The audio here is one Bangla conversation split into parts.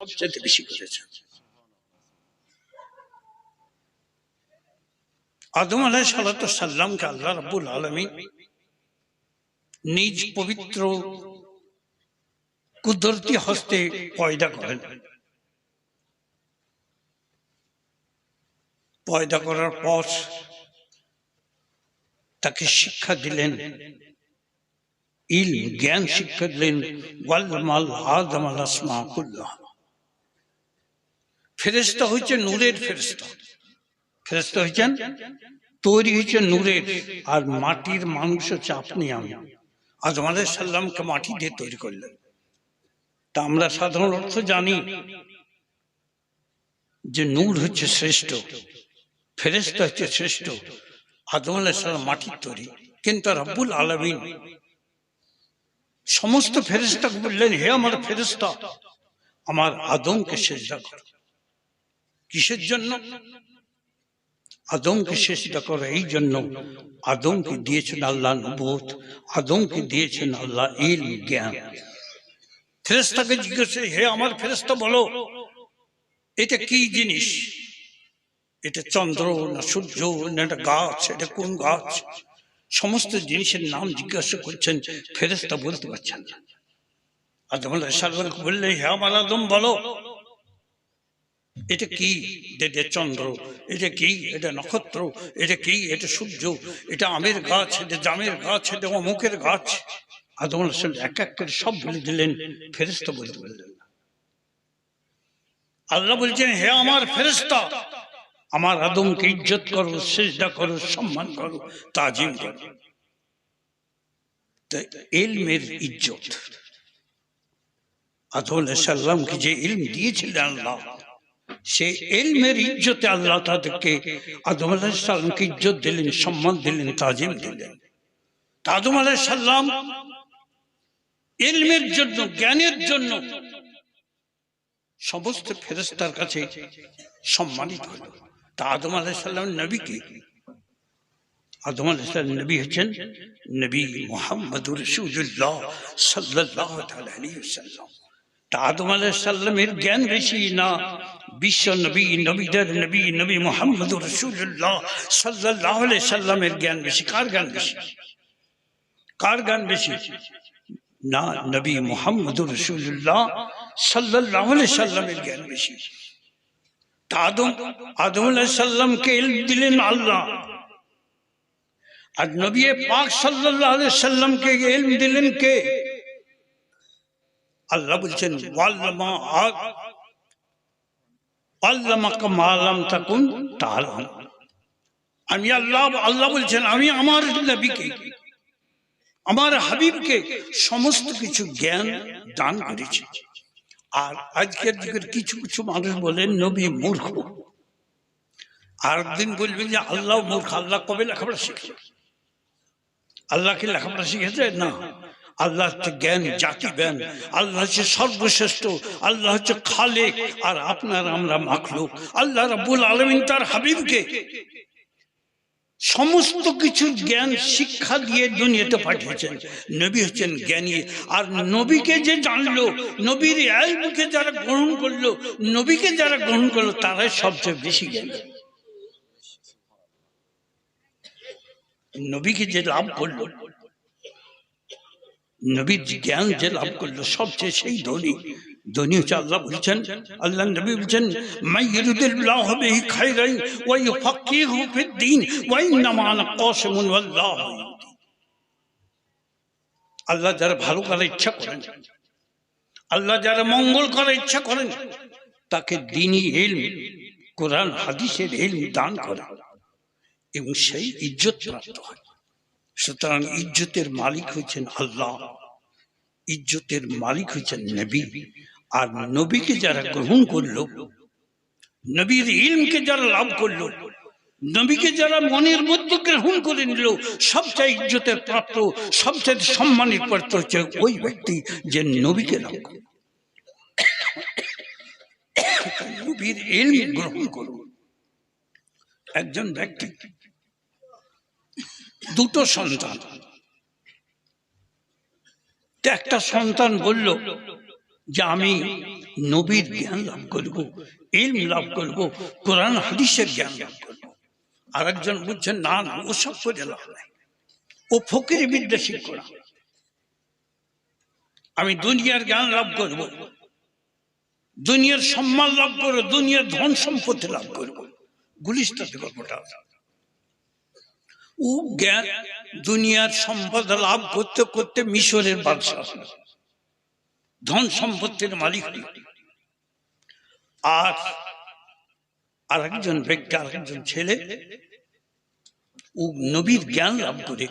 সবচেয়ে বেশি করেছেন। আদম আলাইহিস সালামকে আল্লাহ রাব্বুল আলামিন নিজ পবিত্র কুদরতি হস্তে পয়দা করেন। পয়দা করার পর তাকে শিক্ষা দিলেন, ইলম জ্ঞান শিক্ষা দিলেন। ওয়াল্লামাল আদম আল আসমা কুল্লাহা। ফেরেশতা হচ্ছে নূরের ফেরেশতা। ফেরেশতা হচ্ছেন তৈরি হয়েছে নূরের, আর মাটির মানুষ হচ্ছে আপনি আমি। আদম আলাইহিস সালামকে মাটি দিয়ে তৈরি করলেন। তা আমরা সাধারণ অর্থ জানি যে নূর হচ্ছে শ্রেষ্ঠ, ফেরেশতা হচ্ছে শ্রেষ্ঠ, আদম আলাইহিস সালাম মাটির তৈরি। কিন্তু রব্বুল আলামিন সমস্ত ফেরেশতাকে বললেন, হে আমার ফেরেশতা, আমার আদমকে সিজদা করো। কিসের জন্য? আদমকে সিজদা করো এই জন্য, আদমকে দিয়েছেন আল্লাহ নবুয়ত, আদমকে দিয়েছেন আল্লাহ ইলম জ্ঞান। ফেরেশতাকে জিজ্ঞেস, হে আমার ফেরেশতা বলো, এটা কি জিনিস? এটা চন্দ্র না সূর্য না এটা গাছ? এটা কোন গাছ? সমস্ত জিনিসের নাম জিজ্ঞাসা করছেন, ফেরেশতা বলতে পারছেন না। আদম আলাইহিস সালামকে বললে, হে আমার আদম বলো, এটা কি? এটা চন্দ্র, এটা কি? এটা নক্ষত্র, এটা কি? এটা সূর্য, এটা আমের গাছ, এটা জামের গাছ, এটা অমুকের গাছ। আদম আলাইহিস সালাম এক এক করে সব বলে দিলেন, ফেরেশতা বলতে বললেন না। আল্লাহ বলছেন, হে আমার ফেরেশতা, আমার আদমকে ইজ্জত করো, সিজদা করো, সম্মান করো, তাজিম করো। তো ইলমের ইজ্জত, আদম আলাইহিস সালামকে যে ইলম দিয়েছিলেন আল্লাহ, সেই ইলমের ইজ্জতে আল্লাহ তাদেরকে, আদম আলাইহিস সালামকে ইজ্জত দিলেন, সম্মান দিলেন, তাজিম দিলেন। আদম আলাইহিস সালাম ইলমের জন্য, জ্ঞানের জন্য সমস্ত ফেরেশতার কাছে সম্মানিত হল। তা আদম আলাইহিস সালাম নবী কি? আদম আলাইহিস সালাম নবী হচ্ছেন নবী মুহাম্মদুর রাসূলুল্লাহ সাল্লাল্লাহু আলাইহি ওয়াসাল্লাম। তা আদম আলাইহিস সালামের জ্ঞান বেশি না বিশ্ব নবী, নবীদের নবী, নবী মুহাম্মদুর রাসূলুল্লাহ সাল্লাল্লাহু আলাইহি সাল্লামের জ্ঞান বেশি? কার জ্ঞান বেশি? কার জ্ঞান বেশি? না, নবী মুহাম্মদুর রাসূলুল্লাহ সাল্লাল্লাহু আলাইহি সাল্লামের জ্ঞান বেশি। তা আদম আলাইহিস সালামকে ইলম দিলেন আল্লাহ, আর নবী পাক সাল্লাল্লাহু আলাইহি সাল্লামকে ইলম দিলেন কে? আল্লাহ বলছেন, আল্লামাকা মা লাম তাকুন তাআলাম। আমি আল্লাহ বলছেন, আমি আমার নবীকে, আমার হাবিবকে সমস্ত কিছু জ্ঞান দান করেছি। আর আজকের যুগের কিছু কিছু মানুষ বলেন নবী মূর্খ, আর একদিন বলবেন যে আল্লাহ মূর্খ। আল্লাহ কবে লেখাপড়া শিখেছে? আল্লাহ কি লেখাপড়া শিখেছে? না। আল্লাহ হচ্ছে জ্ঞান, জাতি জ্ঞান। আল্লাহ হচ্ছে সর্বশ্রেষ্ঠ, আল্লাহ হচ্ছে খালেক, আর আপনার আমরা মাখলুক। আল্লাহ রাব্বুল আলামিন তার হাবিবকে সমস্ত কিছু জ্ঞান শিক্ষা দিয়ে দুনিয়াতে পাঠিয়েছেন। নবী হচ্ছেন জ্ঞানী, আর নবীকে যে জানলো, নবীর ইলমকে যারা গ্রহণ করলো, নবীকে যারা গ্রহণ করলো, তারাই সবচেয়ে বেশি জ্ঞানী। নবীকে যে লাভ করলো, নবীর জ্ঞান যে লাভ করলো, সবচেয়ে সেই ধনী। ধনী হচ্ছে আল্লাহ বলছেন, আল্লাহ নবী বলছেন, মাইয়ুরিদিল্লাহু বিহি খায়রান ওয়া ইউফাক্কিহু ফিদ-দীন ওয়া ইন্নামা আনা কাসিমুন ওয়াল্লাহু ইউতি। আল্লাহ যারা ভালো করার ইচ্ছা করেন, আল্লাহ যারা মঙ্গল করার ইচ্ছা করেন, তাকে দ্বীনি ইলম, কোরআন হাদিসের ইলম দান করেন, এবং সেই ইজ্জত প্রাপ্ত হয়। সুতরাং ইজ্জতের মালিক হচ্ছেন আল্লাহ, ইজ্জতের মালিক হচ্ছেন নবী। আর নবীকে যারা গ্রহণ করলো, নবীর ইলমকে যারা লাভ করলো, নবীকে যারা মনের মধ্যে গ্রহণ করে নিল, সবচেয়ে ইজ্জতের প্রাপ্ত, সবচেয়ে সম্মানিত প্রাপ্ত হচ্ছে ওই ব্যক্তি যে নবীকে লাভ করে। নবীর ইলম গ্রহণ করুন। একজন ব্যক্তি দুটো সন্তান, একটা সন্তান বলল যে আমি নবীর জ্ঞান লাভ করব, ইলম লাভ করব, কোরআন হাদিসের জ্ঞান লাভ করব। আর একজন বুঝছেন না না, ওসব করে লাভ নাই, ও ফকিরি বিদ্যা শিখব না, আমি দুনিয়ার জ্ঞান লাভ করব, দুনিয়ার সম্মান লাভ করবো, দুনিয়ার ধন সম্পত্তি লাভ করব। গুলিস্তান গল্পটা, ও জ্ঞান দুনিয়ার সম্পদ লাভ করতে করতে মিশরের বাদশাহ, ধন সম্পত্তির মালিক হল। আর আরেকজন ব্যক্তি, আরেকজন ছেলে, ও নবীর জ্ঞান লাভ করে,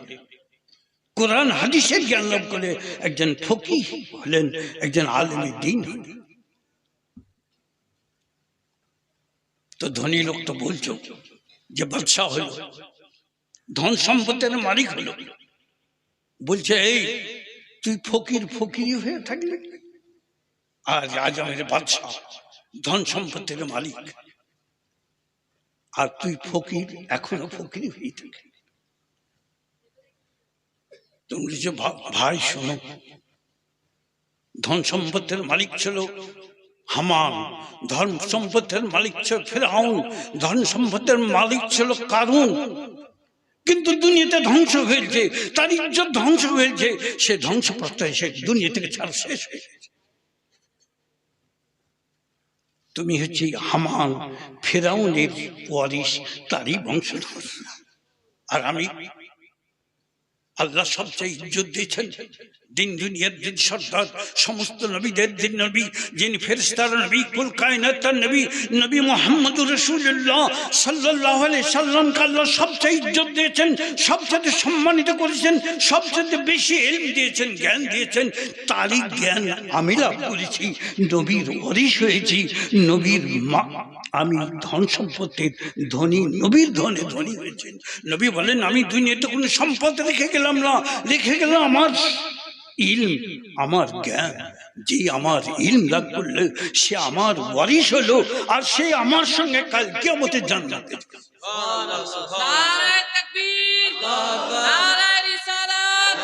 কোরআন হাদিসের জ্ঞান লাভ করে একজন ফকিহ হলেন, একজন আলেম দ্বীন হলেন। তো ধনী লোক তো বলছো যে বাদশাহ হলো, ধন সম্পত্তির মালিক হলো, বলছে এই তুই ফকির ফকিরি হয়ে থাকলে, আর আজমের বাদশাহ, ধন সম্পত্তির মালিক, আর তুই ফকির, এখনো ফকিরি হয়ে থাকলি। তুমি যে ভাই শোনো, ধন সম্পত্তির মালিক ছিল হামান, ধন সম্পত্তির মালিক ছিল ফিরআউন, ধন সম্পত্তির মালিক ছিল কারুন, কিন্তু দুনিয়াতে ধ্বংস হয়েছে, তার ইজ্জত ধ্বংস হয়েছে, সে ধ্বংস প্রত্যয় সে দুনিয়া থেকে ছাড়া শেষ হয়ে গেছে। তুমি হচ্ছে হামান, ফিরআউনের ওয়ারিস, তারই বংশধর। আর আমি, আল্লাহ সবচেয়ে ইজ্জত দিয়েছেন, দিন দুনিয়ার দিন সর্দার, সমস্ত নবীদের দিন নবী, যিনি ফেরেশতার নবী, কুল কায়নাতের নবী, নবী মুহাম্মদুর রাসূলুল্লাহ সাল্লাল্লাহু আলাইহি সাল্লামকে আল্লাহ সবচেয়ে ইজ্জত দিয়েছেন, সবচেয়ে সম্মানিত করেছেন, সবচেয়ে বেশি ইলম দিয়েছেন, জ্ঞান দিয়েছেন। তারই জ্ঞান আমি লাভ করেছি, নবীর ওয়ারিস হয়েছি, নবীর মা, আমি ধন সম্পত্তির ধনী, নবীর ধনে ধনী হয়েছেন। নবী বলেন আমি দুনিয়াতে কোনো সম্পদ রেখে গেলাম না, রেখে গেলাম আমার ইলম, আমার জ্ঞান। যে আমার ইলম লাভ করলো সে আমার ওয়ারিস হলো, আর সে আমার সঙ্গে কাল কিয়ামতে জান্নাতে। নারায়ে তাকবীর, নারায়ে রিসালাত,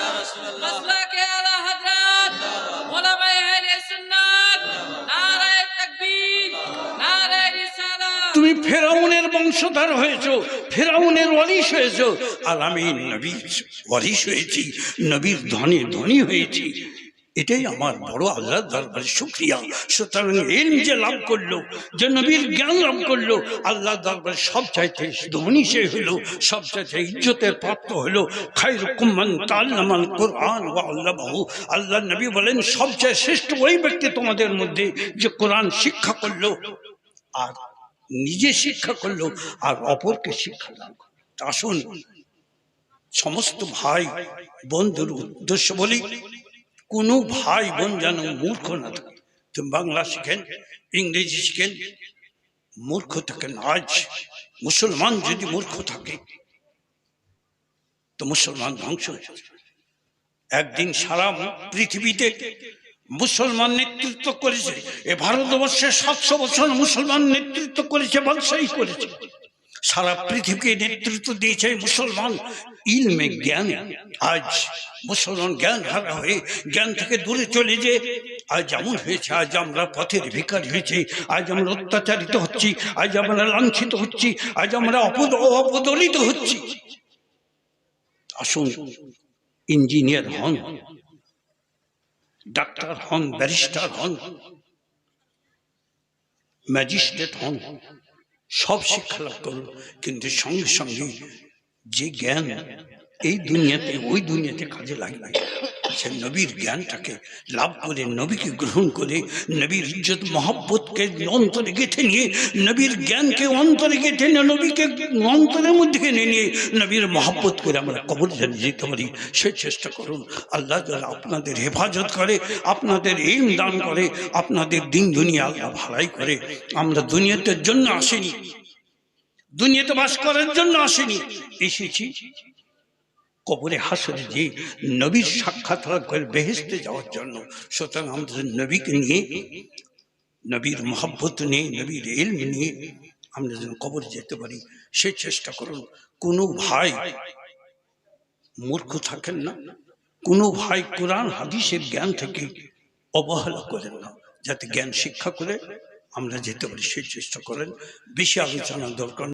মাসলাকে আলা হযরত উলামায়ে আহলে সুন্নাত, নারায়ে তাকবীর, নারায়ে রিসালাত। তুমি ফিরআউনের বংশধর হয়েছো, ফিরআউনের ওয়ারিস হয়েছো, আর আমি নবীর ওয়ারিস হয়েছি, নবীর ধনী ধনী হয়েছি। এটাই আমার বড় আল্লাহর দরবারে শুকরিয়া। সুতরাং ইলম যে লাভ করলো, যে নবীর জ্ঞান লাভ করলো, আল্লাহর দরবারে সবচাইতে ধনী সে হলো, সবচাইতে ইজ্জতের পাত্র হলো। খায়রুকুম মান তাআল্লামাল কুরআন ওয়া আল্লামাহু। আল্লাহর নবী বলেন সবচেয়ে শ্রেষ্ঠ ওই ব্যক্তি তোমাদের মধ্যে যে কোরআন শিক্ষা করলো, আর নিজে শিক্ষা করলো, আর অপরকে শিক্ষা দান করলো। আসুন সমস্ত ভাই বন্ধুর উদ্দেশ্য বলি, কোনো ভাই বোন যেন মূর্খ না থাকে। তুমি বাংলা শিখেন, ইংরেজি শিখেন, মূর্খ থাকেন। আজ মুসলমান যদি মূর্খ থাকে তো মুসলমান ধ্বংস হয়ে যাবে। একদিন সারা পৃথিবীতে মুসলমান নেতৃত্ব করেছে, এ ভারতবর্ষে 700 বছর মুসলমান নেতৃত্ব করেছে, বাদশাহী করেছে, সারা পৃথিবীকে নেতৃত্ব দিয়েছে মুসলমান ইলমে জ্ঞান। আজ মুসলমান জ্ঞান হারা হয়ে জ্ঞান থেকে দূরে চলে যে আজ এমন হয়েছে, আজ আমরা পথের ভিখারি হয়েছি, আজ আমরা অত্যাচারিত হচ্ছি, আজ আমরা লাঞ্ছিত হচ্ছি, আজ আমরা অপদলিত হচ্ছি। আসুন ইঞ্জিনিয়ার হন, ডাক্তার হন, ব্যারিস্টার হন, ম্যাজিস্ট্রেট হন, সব শিক্ষা লাভ করুন, কিন্তু সঙ্গে সঙ্গে যে জ্ঞান এই দুনিয়াতে ওই দুনিয়াতে কাজে লাগবে, সে নবীর জ্ঞানটাকে লাভ করে, নবীকে গ্রহণ করে, নবীর ইজ্জত মহব্বতকে অন্তরে গেঁথে নিয়ে, নবীর জ্ঞানকে অন্তরে গেঁথে নিয়ে, নবীকে অন্তরের মধ্যে নিয়ে নবীর মহব্বত করে আমরা কবর যেতে পারি, সে চেষ্টা করুন। আল্লাহ যারা আপনাদের হেফাজত করে, আপনাদের ইলম দান করে, আপনাদের দিন দুনিয়া আল্লাহ ভালাই করে। আমরা দুনিয়াতে জন্য আসিনি, দুনিয়াতে বাস করার জন্য আসিনি, এসেছি কবরে হাসরে যে নবীর সাক্ষাৎ করে বেহেশতে যাওয়ার জন্য। সুতরাং আমাদের নবীকে নিয়ে, নবীর মহব্বত নিয়ে, নবীর ইলম নিয়ে আমরা যেন কবরে যেতে পারি, সে চেষ্টা করুন। কোনো ভাই মূর্খ থাকেন না, কোনো ভাই কোরআন হাদিসের জ্ঞান থেকে অবহেলা করেন না। যাতে জ্ঞান শিক্ষা করে আমরা যেতে পারি সেই চেষ্টা করেন। বেশি আলোচনা দরকার